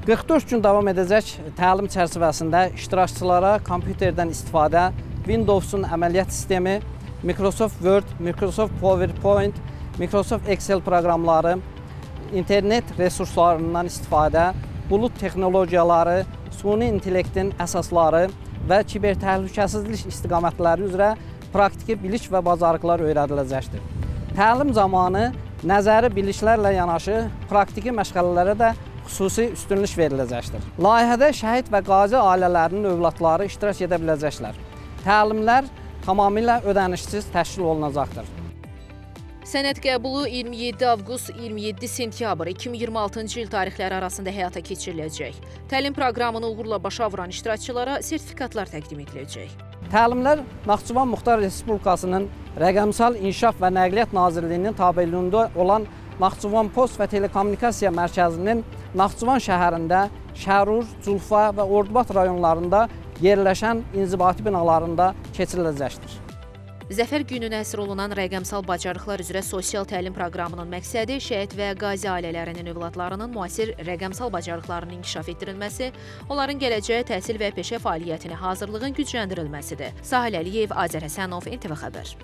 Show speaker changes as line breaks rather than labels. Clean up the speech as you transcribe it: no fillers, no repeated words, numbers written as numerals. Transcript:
44 gün davam edəcək təlim çərçivəsində iştirakçılara kompüterdən istifadə, Windows'un əməliyyat sistemi, Microsoft Word, Microsoft PowerPoint, Microsoft Excel proqramları, internet resurslarından istifadə, bulut texnologiyaları, süni intellektin əsasları və kiber təhlükəsizlik istiqamətləri üzrə praktiki bilik və bacarıqlar öyrədiləcəkdir. Təlim zamanı nəzəri biliklərlə yanaşı praktiki məşğələlərə də xüsusi üstünlük veriləcəkdir. Layihədə şəhid və qazi ailələrinin övladları iştirak edə biləcəklər. Təlimlər tamamilə ödənişsiz təşkil olunacaqdır.
Sənəd qəbulu 27 avqust 27 sentyabr 2026-cı il tarixləri arasında həyata keçiriləcək. Təlim proqramını uğurla başa vuran iştirakçılara sertifikatlar təqdim ediləcək.
Təlimlər Naxçıvan Muxtar Respublikasının Rəqəmsal İnkişaf və Nəqliyyat Nazirliyinin tabeliyində olan Naxçıvan Post və Telekommunikasiya Mərkəzinin Naxçıvan şəhərində, Şərur, Culfa və Ordubad rayonlarında yerləşən inzibati binalarında keçiriləcəkdir.
Zəfər gününə həsr olunan rəqəmsal bacarıqlar üzrə sosial təlim proqramının məqsədi şəhid və qazi ailələrinin övladlarının müasir rəqəmsal bacarıqlarının inkişaf etdirilməsi, onların gələcək təhsil və peşə fəaliyyətinə hazırlığın gücləndirilməsidir. Sahil Əliyev, Azər Həsənov, NTV Xəbər.